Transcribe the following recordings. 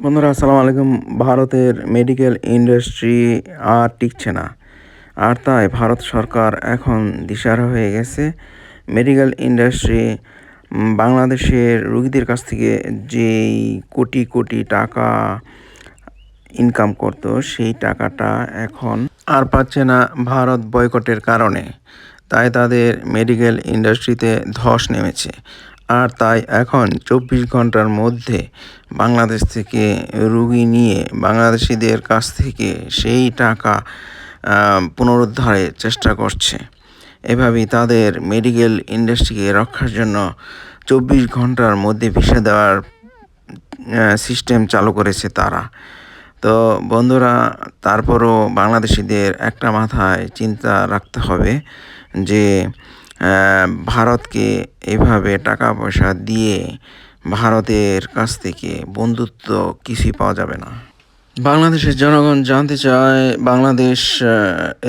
বন্ধুরা আসসালামু আলাইকুম। ভারতের মেডিকেল ইন্ডাস্ট্রি আর টিকছে না, আর তাই ভারত সরকার এখন দিশাহারা হয়ে গেছে। মেডিকেল ইন্ডাস্ট্রি বাংলাদেশের রোগীদের কাছ থেকে যেই কোটি কোটি টাকা ইনকাম করতো, সেই টাকাটা এখন আর পাচ্ছে না ভারত বয়কটের কারণে। তাই তাদের মেডিকেল ইন্ডাস্ট্রিতে ধস নেমেছে। আর তাই এখন 24 ঘন্টার মধ্যে বাংলাদেশ থেকে রুগী নিয়ে বাংলাদেশিদের কাছ থেকে সেই টাকা পুনরুদ্ধারের চেষ্টা করছে। এভাবেই তাদের মেডিকেল ইন্ডাস্ট্রিকে রক্ষার জন্য 24 ঘন্টার মধ্যে ভিসা দেওয়ার সিস্টেম চালু করেছে তারা। তো বন্ধুরা, তারপরও বাংলাদেশিদের একটা মাথায় চিন্তা রাখতে হবে যে ভারতকে এভাবে টাকা পয়সা দিয়ে ভারতের কাছ থেকে বন্ধুত্ব কিছুই পাওয়া যাবে না। বাংলাদেশের জনগণ জানতে চায়, বাংলাদেশ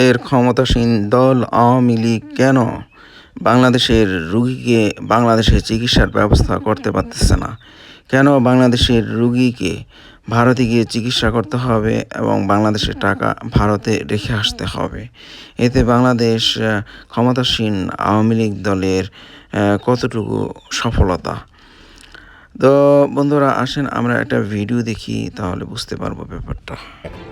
এর ক্ষমতাসীন দল আওয়ামী লীগ কেন বাংলাদেশের রুগীকে বাংলাদেশে চিকিৎসার ব্যবস্থা করতে পারতেছে না? কেন বাংলাদেশের রুগীকে ভারতে গিয়ে চিকিৎসা করতে হবে এবং বাংলাদেশের টাকা ভারতে রেখে আসতে হবে? এতে বাংলাদেশ ক্ষমতাসীন আওয়ামী লীগ দলের কতটুকু সফলতা? তো বন্ধুরা, আসেন আমরা একটা ভিডিও দেখি, তাহলে বুঝতে পারবো ব্যাপারটা।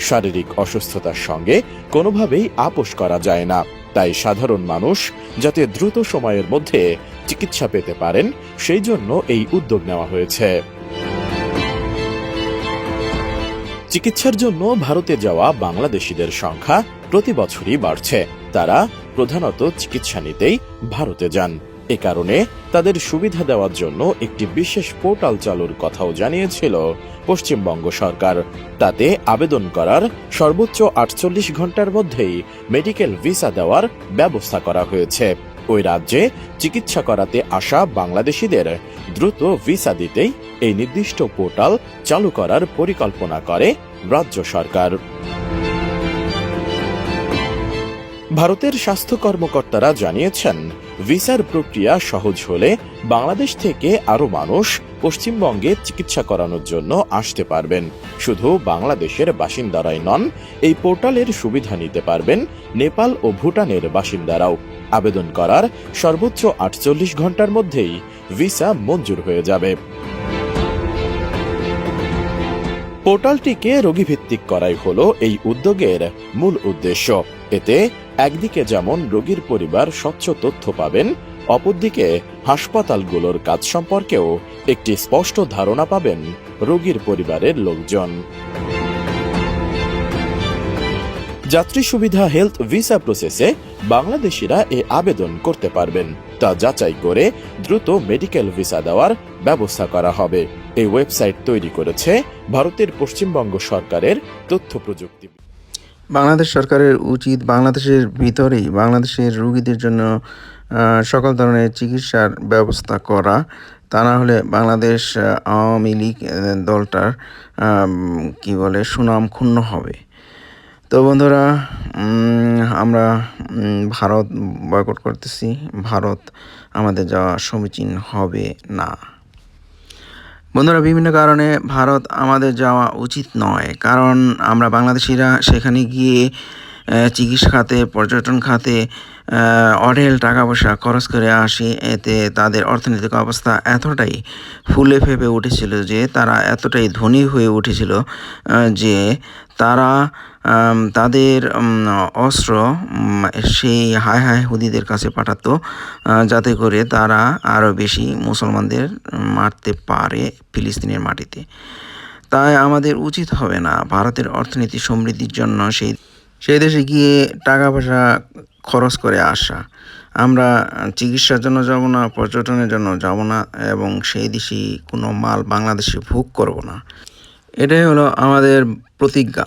শারীরিক অসুস্থতার সঙ্গে কোনোভাবেই আপোষ করা যায় না, তাই সাধারণ মানুষ যাতে দ্রুত সময়ের মধ্যে চিকিৎসা পেতে পারেন সেই জন্য এই উদ্যোগ নেওয়া হয়েছে। চিকিৎসার জন্য ভারতে যাওয়া বাংলাদেশিদের সংখ্যা প্রতি বছরই বাড়ছে। তারা প্রধানত চিকিৎসা নিতেই ভারতে যান। এ কারণে তাদের সুবিধা দেওয়ার জন্য একটি বিশেষ পোর্টাল চালুর কথাও জানিয়েছিল পশ্চিমবঙ্গ সরকার। তাতে আবেদন করার সর্বোচ্চ 48 ঘন্টার মধ্যেই মেডিকেল ভিসা দেওয়ার ব্যবস্থা করা হয়েছে। ওই রাজ্যে চিকিৎসা করাতে আসা বাংলাদেশিদের দ্রুত ভিসা দিতেই এই নির্দিষ্ট পোর্টাল চালু করার পরিকল্পনা করে রাজ্য সরকার। ভারতের স্বাস্থ্য কর্মকর্তারা জানিয়েছেন, ভিসার প্রক্রিয়া সহজ হলে বাংলাদেশ থেকে আরও মানুষ পশ্চিমবঙ্গে চিকিৎসা করানোর জন্য আসতে পারবেন। শুধু বাংলাদেশের বাসিন্দারাই নন, এই পোর্টালের সুবিধা নিতে পারবেন নেপাল ও ভুটানের বাসিন্দারাও। আবেদন করার সর্বোচ্চ 48 ঘন্টার মধ্যেই ভিসা মঞ্জুর হয়ে যাবে। পোর্টালটিকে রোগীভিত্তিক করাই হলো এই উদ্যোগের মূল উদ্দেশ্য। এতে একদিকে যেমন রোগীর পরিবার স্বচ্ছ তথ্য পাবেন, অপরদিকে হাসপাতালগুলোর কাজ সম্পর্কেও একটি স্পষ্ট ধারণা পাবেন রোগীর পরিবারের লোকজন। যাত্রী সুবিধা হেলথ ভিসা প্রসেসে বাংলাদেশিরা এ আবেদন করতে পারবেন। তা যাচাই করে দ্রুত মেডিকেল ভিসা দেওয়ার ব্যবস্থা করা হবে। এই ওয়েবসাইট তৈরি করেছে ভারতের পশ্চিমবঙ্গ সরকারের তথ্য প্রযুক্তি। বাংলাদেশ সরকারের উচিত বাংলাদেশের ভিতরেই বাংলাদেশের রোগীদের জন্য সকল ধরনের চিকিৎসার ব্যবস্থা করা। তা না হলে বাংলাদেশ আওয়ামী লীগ দলটার সুনাম ক্ষুণ্ণ হবে। তো বন্ধুরা, আমরা ভারত বয়কট করতেছি। ভারত আমাদের যাওয়া সমীচীন হবে না। বন্ধুরা, বিভিন্ন কারণে ভারত আমাদের যাওয়া উচিত নয়। কারণ আমরা বাংলাদেশিরা সেখানে গিয়ে চিকিৎসা খাতে, পর্যটন খাতে অঢেল টাকা পয়সা খরচ করে আসি। এতে তাদের অর্থনৈতিক অবস্থা এতটাই ফুলে ফেঁপে উঠেছিল যে তারা এতটাই ধনী হয়ে উঠেছিল যে তারা তাদের অস্ত্র সেই হায় হায় হুদিদের কাছে পাঠাতো, যাতে করে তারা আরও বেশি মুসলমানদের মারতে পারে ফিলিস্তিনের মাটিতে। তাই আমাদের উচিত হবে না ভারতের অর্থনীতি সমৃদ্ধির জন্য সেই দেশে গিয়ে টাকা পয়সা খরচ করে আসা। আমরা চিকিৎসার জন্য যাব না, পর্যটনের জন্য যাব না, এবং সেই দেশে কোনো মাল বাংলাদেশে ভোগ করব না। এটাই হলো আমাদের প্রতিজ্ঞা।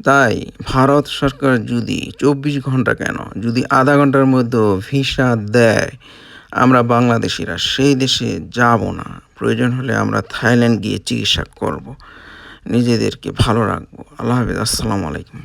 তাই ভারত সরকার যদি 24 ঘন্টা কেন, যদি আধা ঘন্টার মধ্যে ভিসা দেয়, আমরা বাংলাদেশিরা সেই দেশে যাব না। প্রয়োজন হলে আমরা থাইল্যান্ড গিয়ে চিকিৎসা করব। নিজেদেরকে ভালো রাখবো। আল্লাহ হাফেজ। আসসালামু আলাইকুম।